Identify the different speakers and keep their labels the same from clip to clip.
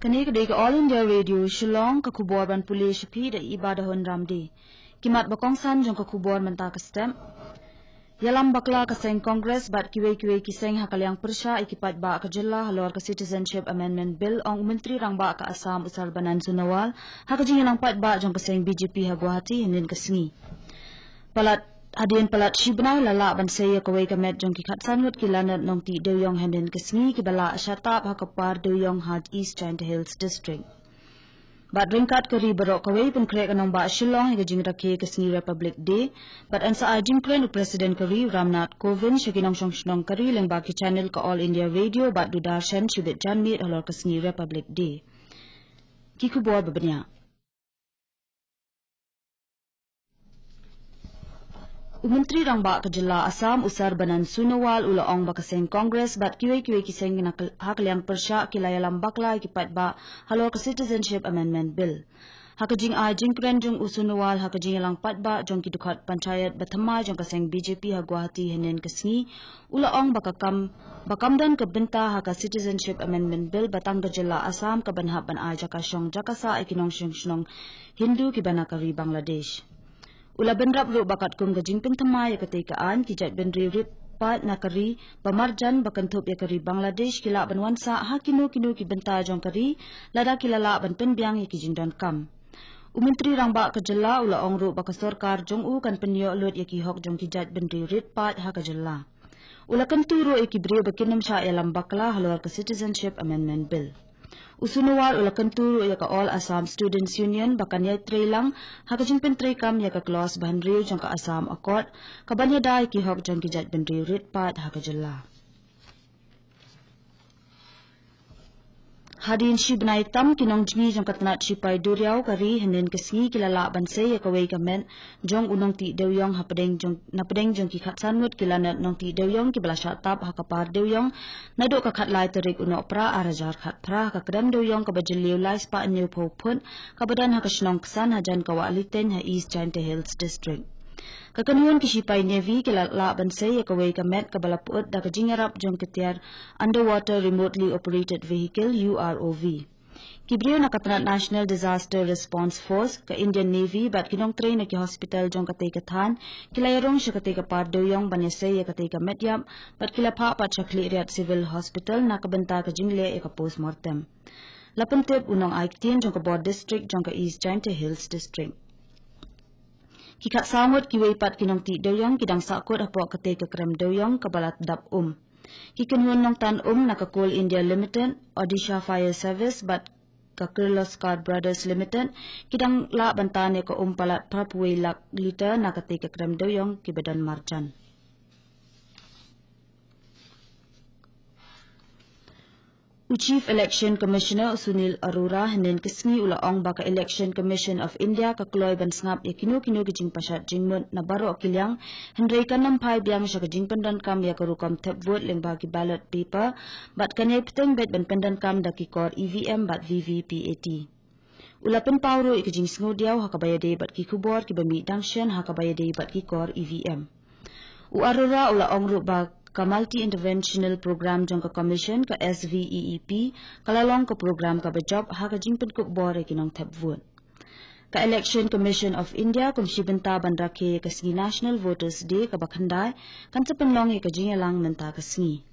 Speaker 1: Kani kedai ke All India Radio Shillong ke kubor ban pulih syapi da ibadahun ramdi. Kimat bakongsan jong ke kubor mentah ke stem. Yalam bakla ke seng Kongres bat kiwe-kiwe kiseng hakaliang persya ikipat ba ke jela halor ke Citizenship Amendment Bill ong Menteri rang ba ke Assam Usar Banan Sunawal hakajing yalang pat ba jong ke seng BJP ha Guwahati hinin ke sengi. Hadin palat shibnai lala ban saya kawai kamet jong ki khatsan ngut ki lanat nong ti deuyong handen ke sengi ki bala shatap ha kapar deuyong had East China Hills District. Bat ringkat keri berok kawai pun krek anong ba Shillong hingga jing rakhe ke sengi Republic Day. Bat ansa ajing kren Presiden keri Ramnath Kovind syakinong song keri leng baki channel ke All India Radio bat dudarshan syubit janmit halor ke sengi Republic Day. Ki kubor bebenyak. Menteri rang ba ke jela Assam Usar Banan Sunawal ula ong ba keseng Kongres bat kiwe-kiwe kiseng hakaliang persya kilayalam bakla kipat ba halor ke Citizenship Amendment Bill. Hakajing ajing kren jong Usunawal hakajing yalang pat ba jong kidukat panchayat batamai jong keseng BJP ha Guwahati henen kesengi ula ong bakamdan ke benta haka Citizenship Amendment Bill batang ke jela Assam ke banhap ban ai jakasong jakasa ikinong syong Hindu ki banakari Bangladesh. Ula benrap ru bakat kum gajing pentemai ya ketekaan kijat bendri rip pat nakari pamarjan bakantup ya kari Bangladesh kila banwansa hakinu ki benta jong kari lada kilala ban penbiang ya kijing don kam. Menteri rang ba kejela ula ong ru bakasorkar jong kan penyo lut ya kihok jong kijat bendri rip pat ha kejela. Ula kentu ru ya kibri bakinam sya ya lambakla halor ke Citizenship Amendment Bill. Usunawal ula kenturu ya ka All Assam Students Union bakan ya trailang hakajing pentrekam ya ka Klaus Bahanriu jong ka Assam Accord kabanya dai ki hok jong kijat benriu ritpat hakajalla. Hadin shibnai tam kinong jmi jong katnat shipai duriau kari henen kesengi kilala bansai ya kawai kamen jong unong ti deuyong napedeng jong ki khatsan ngut kilanat nong ti deuyong ki bala shatap hakapar deuyong nadok ka khatlai terik unok pra arajar khat pra ka kedam deuyong ka bajeliu lai spa new phopun ka badan hakasnong kesan hajan ka waliten ha East China Hills District. Kakanuan kisipai Navy kilala bansai ya kawai kamet kabalaput da kajingarap jong ketiar Underwater Remotely Operated Vehicle UROV. Kibriyo nakatnat National Disaster Response Force ka Indian Navy bat kinong train na ki hospital jong katay kathan kilayarong siya katay kapar doyong banyasay ya katay kametyam bat kilapha pat syakli riat Civil Hospital na kabenta kajingle ya ka postmortem. Lapentip unong aiktin jong ka Board District jong ka East China Hills District. Kikat samut kiwaipat kinong ti doyong kidang sakut apok katay ka krem doyong kabalat dap Kikunhun nong tan naka Coal India Limited, Odisha Fire Service bat ka Kirloskar Brothers Limited kidang la bantan ya ka palat prapuwi lak liter na katay ka krem doyong kibadan marjan. Chief Election Commissioner Sunil Arora henen kesengi ula ong baka Election Commission of India ka kloy ban sngap ya kinu gijing pasat jingmut na baro akilyang hendrei kanam pai biang sya gijing pendan kam ya karukom tap vote leng bagi ballot paper bat kanai peteng bet ban pendan kam da kikor EVM bat VVPAT. Ula pen pauro ikijing sngudiaw hakabayade bat kikubor kibami dangshan hakabayade bat kikor EVM. Arora ula ong ru ka multi-interventional program jong ka commission ka SVEEP kalalong ka program ka bajob ha ka jingpen kup bore kinong tapvun. Ka Election Commission of India kum shibenta bandake ka sengi National Voters Day ka bakhandai kan sa penlong ka jingalang menta ka sengi.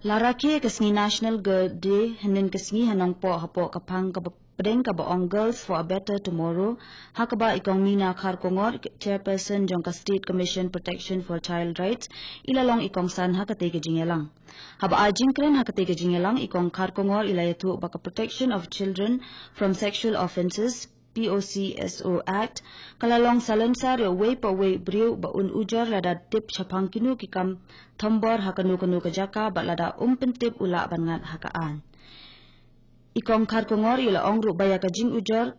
Speaker 1: Larake ka sengi National Girl Day henen ka sengi hanong po hapo kapang ka Pedeng ka baong Girls for a Better Tomorrow, hakaba ikong Mina Kharkongor, Chairperson jong ka State Commission Protection for Child Rights, ilalong ikong san hakatay ka jingalang. Haba ajing kren hakatay ka jingalang ikong Kharkongor ilayatu baka Protection of Children from Sexual Offences, POCSO Act, kalalong salonsar ya way pa way briw baun ujar lada tip syapang kinu kikam tombor hakanu-kanu kajaka bat lada pentip ula bangat hakaan. Ikong Kharkongor ila ong ru baya ka jing ujar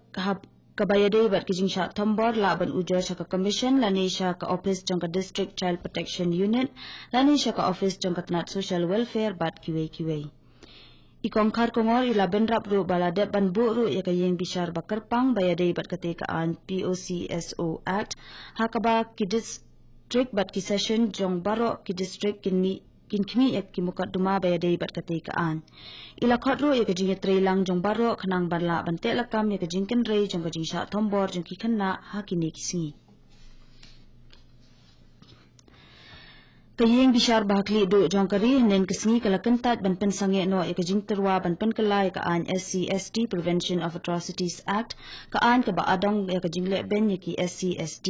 Speaker 1: kabayade bat kijing sya tambor laban ujar sya ka commission lani sya ka office jong ka district child protection unit lani sya ka office jong ka tanat social welfare bat kiway. Ikong Kharkongor ila benrap ru baladat ban bu ru ya ka yeng bishar bakarpang bayade bat katekaan POCSO Act hakaba ki district bat ki session jong baro ki district kinmi kin khmi ek ki mukat duma ba dei bat kate ka an ila khot ro ek jing tre lang jong baro khanang barla bante lakam ek jing ken rei jong jing sha thombor jong ki khanna ha ki ne kisi kayeng bishar bakli do jong kari nen kisni kala kentat ban pen sange no ek jing terwa ban pen kelai ka an SCST Prevention of Atrocities Act ka an ka ba adong ek jing le ben ki SCST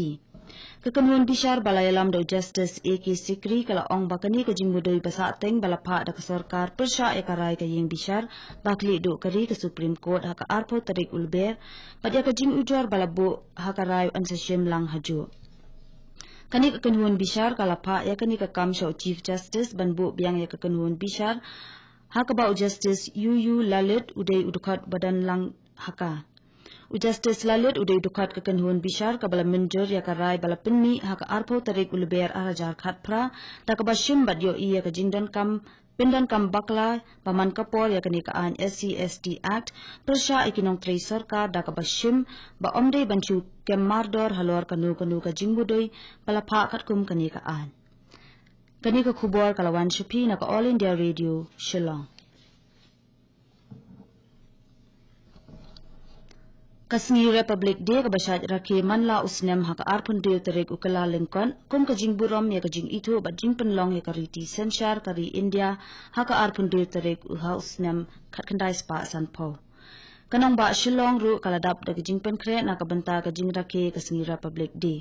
Speaker 1: Kekenuan bishar balayalam do Justice AK Sikri kala ong bakani ka jingmudoi basa teng balapha da sarkar persha ekarai ka yeng bishar bakli do kari ka Supreme Court haka arpo tarik ulber padya ka jing ujor balabo haka rai ansa Shillong haju kani kekenuan bishar kala pha ya kani ka kam show Chief Justice banbu biang ya kekenuan bishar haka ba Justice UU Lalit udai udukhat badan lang haka Justice Lalit udai dukat kekenuan bishar kabala menjur ya karai bala penmi haka arpo tarik ulber arajar khat phra ta ka bashim badyo iya ka jingdan kam pindan kam bakla paman kapor ya kani ka an SCST Act persha ikinong trei sarkar da ka bashim ba omde banchu kem mardor halor kanu ka jingbudoi bala pha khat kum kani ka an kani ka khubor kalawan shupi na ka All India Radio Shillong Khasi Republic Day ka bashat rakhe manla usnem haka arpun de terek ukala lengkon kum ka jingburom ya ka jing itu ba jing penlong ya ka riti senshar kari India haka arpun de terek uha usnem khatkandai spa sanpho kanong ba Shillong ru kaladap da ka jing pen kre na ka banta ka jing rakhe Khasi Republic Day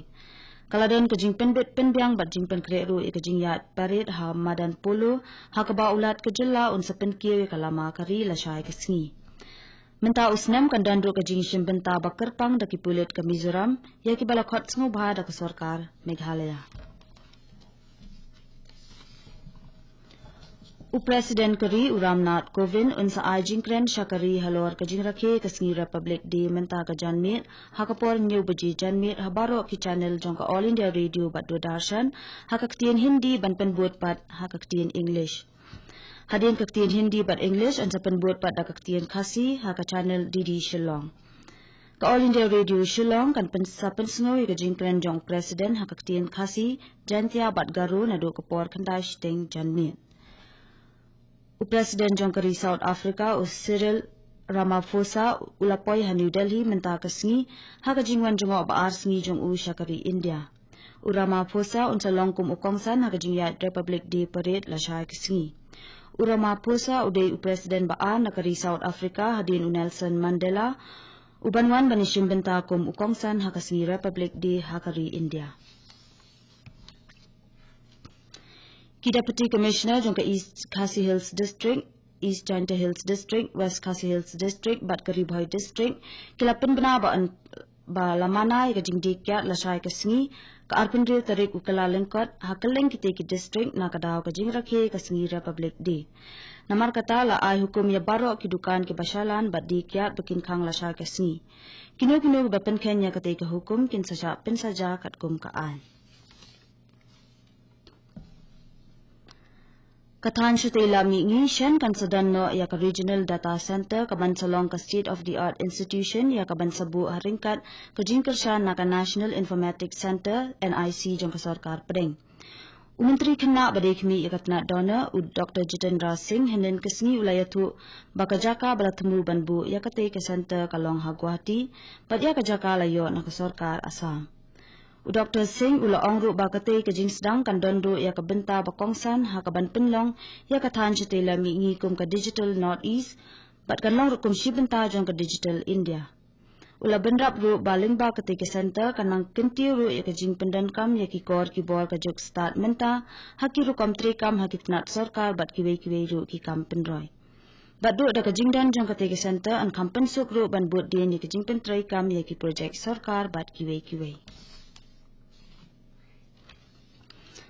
Speaker 1: kaladen ka jing pen bet pen biang ba jing pen kre ru ka jing yat paret ha madan polo haka ba ulat ka jilla un sapen kiye kalama kari la shai Khasi Menta usnem kan dandro ka jing shimbenta bakar pang da ki pulet ka Mizoram ya ki bala khot sngo bha da ka sarkar Meghalaya. President kari Ramnath Kovind unsa ajing kren shakari halor ka jing rakhe Khasi Republic Day menta ka janmit hakapor new baji janmit habaro ki channel jong ka All India Radio baddo darshan hakaktian Hindi banpen buat pat hakaktian English. Hadin kaktian Hindi but English and sapan buat pada kaktian Khasi haka channel DD Shillong. Ka All India Radio Shillong kan pensapan sengoy ka jingkren jong President haka kaktian Khasi jantia bat garu na do kapor kandai shteng janmit. President jong kari South Africa Cyril Ramaphosa ulapoy ha New Delhi menta kasngi haka jingwan jongo ba arsngi jong shakari India. Ramaphosa unsa longkum ukongsan haka jingyat Republic Day parade la shai kasngi. Ramaphosa udai President baan nakari South Africa hadin Nelson Mandela ubanwan banishim benta kum ukongsan hakasi Republic Day hakari India. Ki Deputy Commissioner jong ka East Khasi Hills District, East Janta Hills District, West Khasi Hills District, Batkari Bhoi District, kilapin bana ba lamana ka jingdik ya lasai kasngi ka arpindre tarik ukala lengkot hakaleng kite ki district na kadaw ka jing rakhe Khasi Republic Day namar kata la ai hukum ya baro ki dukan ki bashalan baddi kya bukin khang lasai kasngi kino ba pen khenya kate ka hukum kin saja pen saja kat kum ka an Kathan Shutela Mingi Shen kan sadan no ya ka Regional Data Center ka Bansalong ka State of the Art Institution ya ka Bansabu haringkat ka jingkershan na ka National Informatics Center NIC jong ka sarkar pedeng. Menteri Khana badekmi ya katna dona Dr. Jitendra Singh henen kesni ulayatu baka jaka balatmu banbu ya kate ka center ka Longha Guwahati padya ka jaka layo na ka sarkar Assam. Dr. Singh ula ongru bakate ka jing sedang kan dondo ya ka benta bakongsan ha ka ban penlong ya ka than chitela mi ngi kum ka Digital North East bat kan long kum shi benta jong ka Digital India ula benrap ru baling ba kate ka center kanang kinti ru ya ka jing pendan kam ya ki kor ki bor ka jok start menta haki ru kam tre kam hakitnat sarkar bat kiwe ru ki kam penroi bat do da ka jingdan jong ka te ka center an kam pensuk ru ban bot din ya ka jing pen trai kam ya ki project sarkar bat kiwe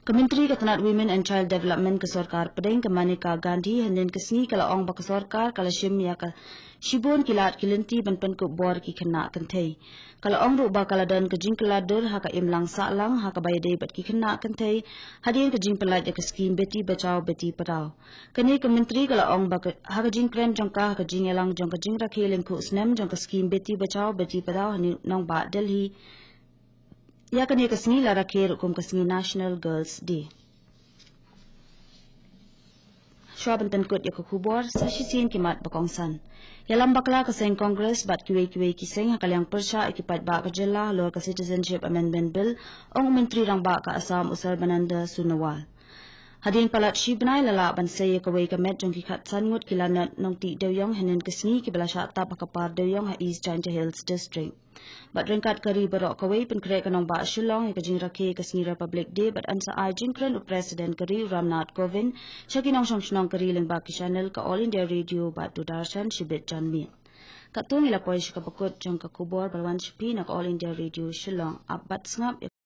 Speaker 1: Kementeri Ketenat Women and Child Development ke Sarkar Pedeng ke Maneka Gandhi henen kesni kala ong bak sarkar kala shim ya ka shibon kilat kilinti ban ku bor ki khana kanthei kala ong ru ba kala dan ke jing kala dur ha ka imlang sa lang ha ka bayade bat ki khana kanthei hadin ke jing pelaj ke scheme beti bachao beti padao kani kementeri kala ong bak ha ka jing kren jong ka jing elang jong ka jing rakhe len khu snem jong ka scheme beti bachao beti padao hani nong ba Delhi ya kani kasni la rakhe kum kasni National Girls Day Shua bantan kut ya kubor sa shisin kimat bakongsan. Yalam bakla kaseng Congress bat kiwe kiseng hakalyang persya ikipat ba kajela lor ka Citizenship Amendment Bill ong menteri rang ba ka Assam Usar Bananda Sunawal. Hadin palat shibnai lala bansay kaway kamet jong kikat sangut kilanat nong ti Dewyong hanin kesngi kibala syata pakapar Dewyong ha East Giant Hills District. Bat ringkat kari barok kaway penkrek kanong ba Shillong ikajing raki kesngi Republic Day bat ansa ay jingkren u President kari Ramnath Kovind syakinong syong kari ling ba channel ka All India Radio bat dudarshan shibit janmi. Katung ilapoy syukapakut jong kakubor balwan syapi nak All India Radio Shillong abat sngap